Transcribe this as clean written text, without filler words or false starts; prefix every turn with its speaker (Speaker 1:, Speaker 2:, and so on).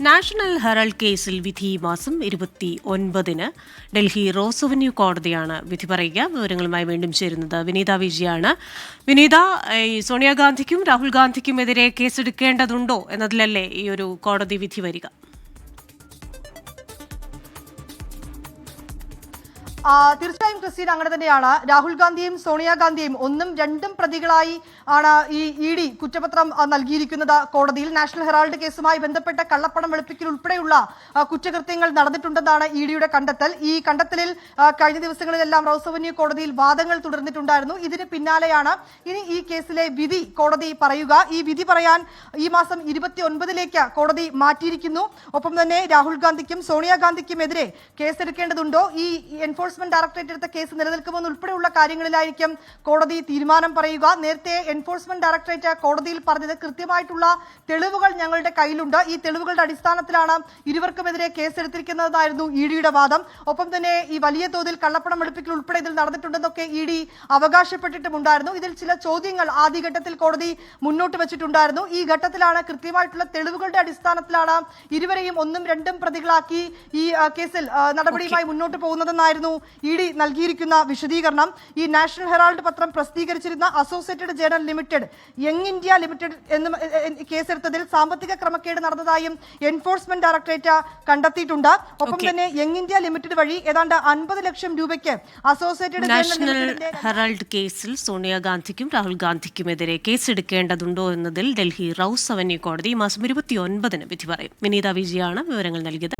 Speaker 1: National Herald കേസിൽ വിധി ഈ മാസം 29-ന് ഡൽഹി റോസ് അവന്യൂ കോടതിയാണ് വിധി പറയുക. വിവരങ്ങളുമായി വീണ്ടും ചേരുന്നത് വിനീത വിജയാണ്. വിനീത, സോണിയാഗാന്ധിക്കും രാഹുൽ ഗാന്ധിക്കുമെതിരെ കേസെടുക്കേണ്ടതുണ്ടോ എന്നതിലല്ലേ ഈ ഒരു കോടതി വിധി വരിക?
Speaker 2: തീർച്ചയായും ക്രിസ്റ്റീൻ, അങ്ങനെ തന്നെയാണ്. രാഹുൽ ഗാന്ധിയും സോണിയാഗാന്ധിയും ഒന്നും രണ്ടും പ്രതികളായി ആണ് ഈ ഇ ഡി കുറ്റപത്രം നൽകിയിരിക്കുന്നത് കോടതിയിൽ. നാഷണൽ ഹെറാൾഡ് കേസുമായി ബന്ധപ്പെട്ട കള്ളപ്പണം വെളുപ്പിക്കൽ ഉൾപ്പെടെയുള്ള കുറ്റകൃത്യങ്ങൾ നടന്നിട്ടുണ്ടെന്നാണ് ഇ ഡിയുടെ കണ്ടെത്തൽ. ഈ കണ്ടെത്തലിൽ കഴിഞ്ഞ ദിവസങ്ങളിലെല്ലാം റോസ് അവന്യൂ കോടതിയിൽ വാദങ്ങൾ തുടർന്നിട്ടുണ്ടായിരുന്നു. ഇതിന് പിന്നാലെയാണ് ഇനി ഈ കേസിലെ വിധി കോടതി പറയുക. ഈ വിധി പറയാൻ ഈ മാസം 29-ലേക്ക് കോടതി മാറ്റിയിരിക്കുന്നു. ഒപ്പം തന്നെ രാഹുൽ ഗാന്ധിക്കും സോണിയാഗാന്ധിക്കുമെതിരെ കേസെടുക്കേണ്ടതുണ്ടോ, ഈ എൻഫോഴ്സ്മെന്റ് ഡയറക്ടറേറ്റ് എടുത്ത കേസ് നിലനിൽക്കുമെന്ന് ഉൾപ്പെടെയുള്ള കാര്യങ്ങളിലായിരിക്കും കോടതി തീരുമാനം പറയുക. നേരത്തെ എൻഫോഴ്സ്മെന്റ് ഡയറക്ടറേറ്റ് കോടതിയിൽ പറഞ്ഞത് കൃത്യമായിട്ടുള്ള തെളിവുകൾ ഞങ്ങളുടെ കയ്യിലുണ്ട്, ഈ തെളിവുകളുടെ അടിസ്ഥാനത്തിലാണ് ഇരുവർക്കുമെതിരെ കേസെടുത്തിരിക്കുന്നതെന്നായിരുന്നു ഇ ഡിയുടെ വാദം. ഒപ്പം തന്നെ ഈ വലിയ തോതിൽ കള്ളപ്പണം വെളുപ്പിക്കൽ ഉൾപ്പെടെ ഇതിൽ നടന്നിട്ടുണ്ടെന്നൊക്കെ ഇ ഡി അവകാശപ്പെട്ടിട്ടുമുണ്ടായിരുന്നു. ഇതിൽ ചില ചോദ്യങ്ങൾ ആദ്യഘട്ടത്തിൽ കോടതി മുന്നോട്ട് വെച്ചിട്ടുണ്ടായിരുന്നു. ഈ ഘട്ടത്തിലാണ് കൃത്യമായിട്ടുള്ള തെളിവുകളുടെ അടിസ്ഥാനത്തിലാണ് ഇരുവരെയും ഒന്നും രണ്ടും പ്രതികളാക്കി ഈ കേസിൽ നടപടിയുമായി മുന്നോട്ട് പോകുന്നതെന്നായിരുന്നു ഇ ഡി നൽകിയിരിക്കുന്ന വിശദീകരണം. ഈ നാഷണൽ ഹെറാൾഡ് പത്രം പ്രസിദ്ധീകരിച്ചിരുന്ന Associated Journal Limited, Young India Limited എന്നും കേസെടുത്തതിൽ സാമ്പത്തിക ക്രമക്കേട് നടന്നതായും എൻഫോഴ്സ്മെന്റ് ഡയറക്ടറേറ്റ് കണ്ടെത്തിയിട്ടുണ്ട്. ഒപ്പം തന്നെ യങ് ഇന്ത്യ ലിമിറ്റഡ് വഴി ഏതാണ്ട് 50 ലക്ഷം രൂപയ്ക്ക് അസോസിയേറ്റഡ്
Speaker 1: നാഷണൽ ഹെറാൾഡ് കേസിൽ സോണിയാഗാന്ധിക്കും രാഹുൽ ഗാന്ധിക്കുമെതിരെ കേസെടുക്കേണ്ടതുണ്ടോ എന്നതിൽ ഡൽഹി റോസ് അവന്യൂ കോടതി ഈ മാസം 29-ന് വിധി പറയും. വിനീത വിജയാണ് വിവരങ്ങൾ നൽകിയത്.